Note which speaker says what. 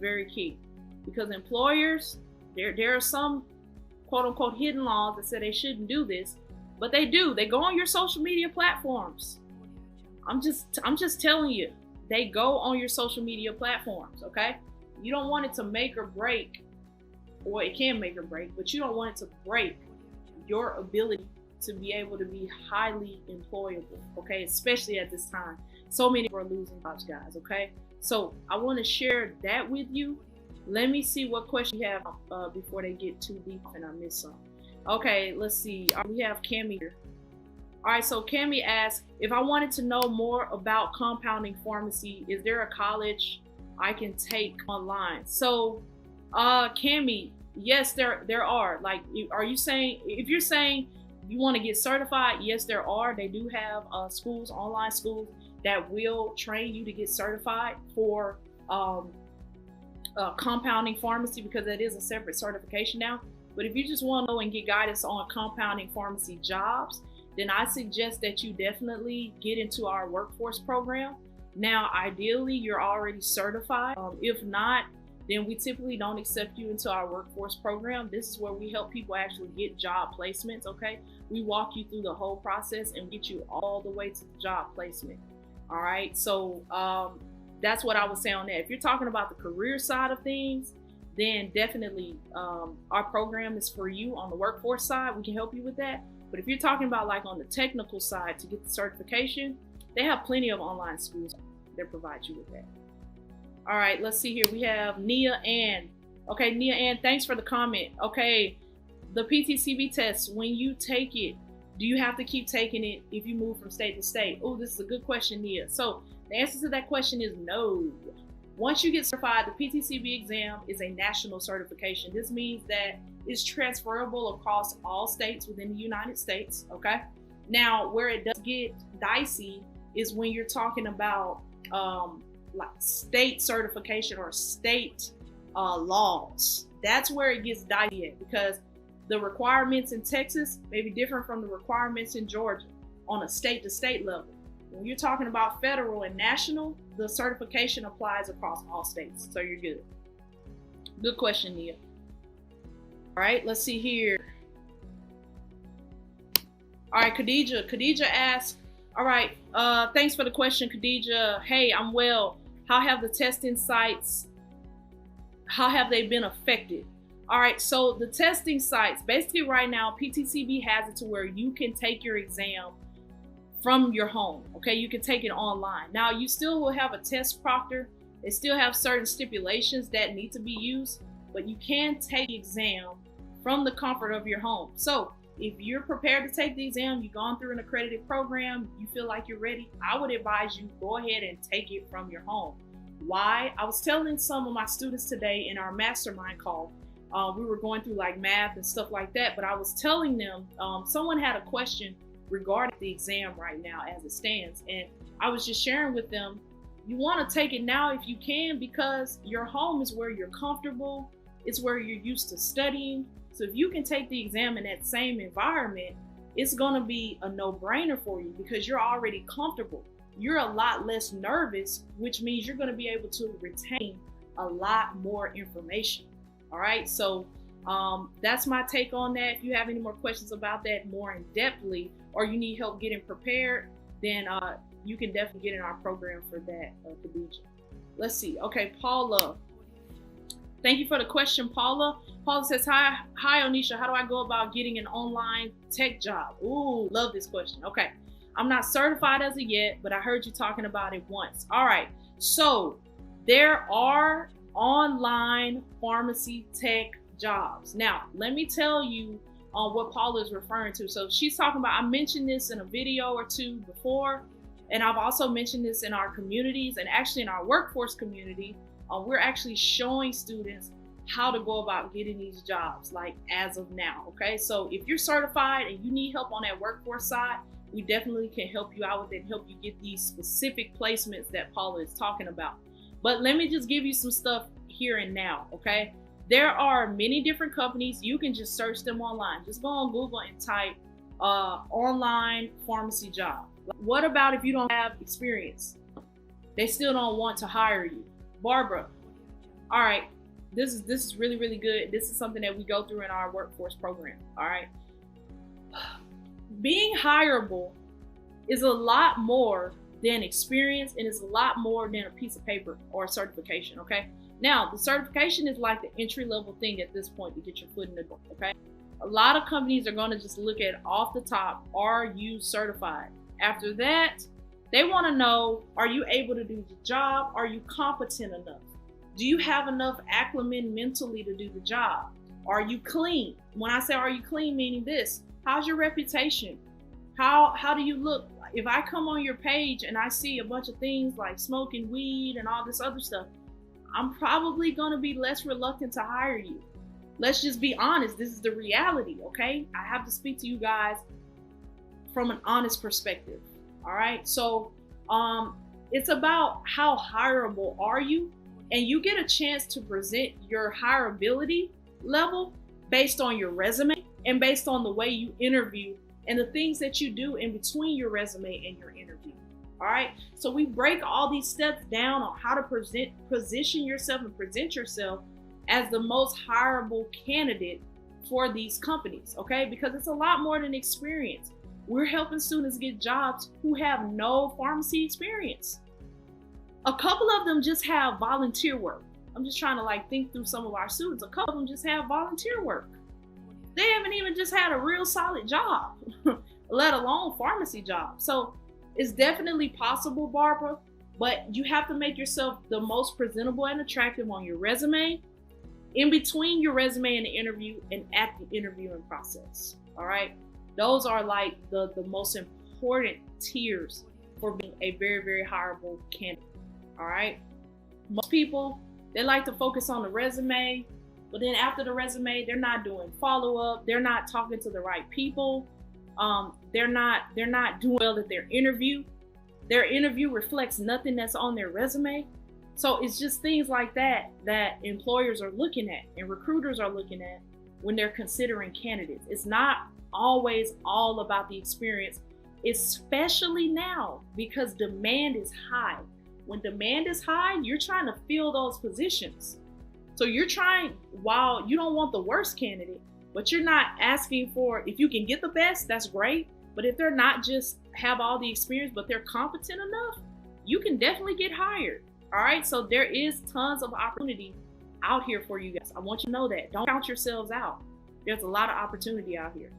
Speaker 1: very key, because employers, there are some quote unquote hidden laws that say they shouldn't do this, but they do. They go on your social media platforms. I'm just telling you, they go on your social media platforms, okay? You don't want it to make or break, or it can make or break, but you don't want it to break your ability to be able to be highly employable, okay? Especially at this time. So many people are losing jobs, guys, okay? So I want to share that with you. Let me see what question you have before they get too deep and I miss some. Okay, let's see. We have Cami here. All right, so Cami asks, if I wanted to know more about compounding pharmacy, is there a college I can take online? So, Cami, yes, there are. Like, are you saying, if you're saying you want to get certified, yes, there are. They do have schools, online schools that will train you to get certified for compounding pharmacy, because that is a separate certification now. But if you just want to know and get guidance on compounding pharmacy jobs, then I suggest that you definitely get into our workforce program. Now, ideally, you're already certified. If not, then we typically don't accept you into our workforce program. This is where we help people actually get job placements, okay? We walk you through the whole process and get you all the way to the job placement, all right? So that's what I would say on that. If you're talking about the career side of things, then definitely our program is for you. On the workforce side, we can help you with that. But if you're talking about like on the technical side to get the certification, they have plenty of online schools that provide you with that. All right, let's see here. We have Nia Ann. Okay, Nia Ann, thanks for the comment. Okay, the PTCB test, when you take it, do you have to keep taking it if you move from state to state? Oh, this is a good question, Nia. So the answer to that question is no. Once you get certified, the PTCB exam is a national certification. This means that it's transferable across all states within the United States, okay? Now, where it does get dicey is when you're talking about like state certification or state laws. That's where it gets dicey at, because the requirements in Texas may be different from the requirements in Georgia on a state to state level. When you're talking about federal and national, the certification applies across all states. So you're good. Good question, Nia. All right, let's see here. All right, Khadija. Khadija asks, all right, thanks for the question, Khadija. Hey, I'm well. How have the testing sites, how have they been affected? All right, so the testing sites, basically right now, PTCB has it to where you can take your exam from your home, okay? You can take it online. Now, you still will have a test proctor. They still have certain stipulations that need to be used, but you can take the exam from the comfort of your home. So if you're prepared to take the exam, you've gone through an accredited program, you feel like you're ready, I would advise you go ahead and take it from your home. Why? I was telling some of my students today in our mastermind call, we were going through like math and stuff like that, but I was telling them, someone had a question regarding the exam right now as it stands. And I was just sharing with them, you want to take it now if you can, because your home is where you're comfortable. It's where you're used to studying. So if you can take the exam in that same environment, it's going to be a no-brainer for you because you're already comfortable. You're a lot less nervous, which means you're going to be able to retain a lot more information. All right. So that's my take on that. If you have any more questions about that more in depthly, or you need help getting prepared, then you can definitely get in our program for that, Khadija. Let's see. Okay, Paula. Thank you for the question, Paula. Paula says, hi, Onisha. How do I go about getting an online tech job? Ooh, love this question. Okay. I'm not certified as of yet, but I heard you talking about it once. All right. So there are online pharmacy tech jobs. Now, let me tell you what Paula is referring to. So she's talking about, I mentioned this in a video or two before, and I've also mentioned this in our communities and actually in our workforce community. We're actually showing students how to go about getting these jobs, like as of now. Okay. So if you're certified and you need help on that workforce side, we definitely can help you out with it and help you get these specific placements that Paula is talking about. But let me just give you some stuff here and now. Okay. There are many different companies. You can just search them online. Just go on Google and type online pharmacy job. What about if you don't have experience? They still don't want to hire you. Barbara, All right, this is really, really good. This is something that we go through in our workforce program. All right, being hireable is a lot more than experience, and it's a lot more than a piece of paper or a certification. Okay, now the certification is like the entry level thing at this point to get your foot in the door. Okay, a lot of companies are going to just look at off the top, are you certified? After that, they want to know, are you able to do the job? Are you competent enough? Do you have enough acumen mentally to do the job? Are you clean? When I say are you clean, meaning this, how's your reputation? How do you look? If I come on your page and I see a bunch of things like smoking weed and all this other stuff, I'm probably going to be less reluctant to hire you. Let's just be honest. This is the reality, okay? I have to speak to you guys from an honest perspective, all right? So it's about how hireable are you? And you get a chance to present your hireability level based on your resume and based on the way you interview and the things that you do in between your resume and your interview. All right. So we break all these steps down on how to position yourself and present yourself as the most hireable candidate for these companies. Okay. Because it's a lot more than experience. We're helping students get jobs who have no pharmacy experience. A couple of them just have volunteer work. I'm just trying to think through some of our students. A couple of them just have volunteer work. They haven't even just had a real solid job, let alone pharmacy job. So it's definitely possible, Barbara, but you have to make yourself the most presentable and attractive on your resume, in between your resume and the interview, and at the interviewing process. All right. Those are like the most important tiers for being a very, very hireable candidate. All right. Most people, they like to focus on the resume, but then after the resume, they're not doing follow-up. They're not talking to the right people. They're not doing well at their interview. Their interview reflects nothing that's on their resume. So it's just things like that that employers are looking at and recruiters are looking at when they're considering candidates. It's not always all about the experience, especially now because demand is high. When demand is high, you're trying to fill those positions. So you're trying, while you don't want the worst candidate, but you're not asking for, if you can get the best, that's great. But if they're not just have all the experience, but they're competent enough, you can definitely get hired. All right. So there is tons of opportunity out here for you guys. I want you to know that. Don't count yourselves out. There's a lot of opportunity out here.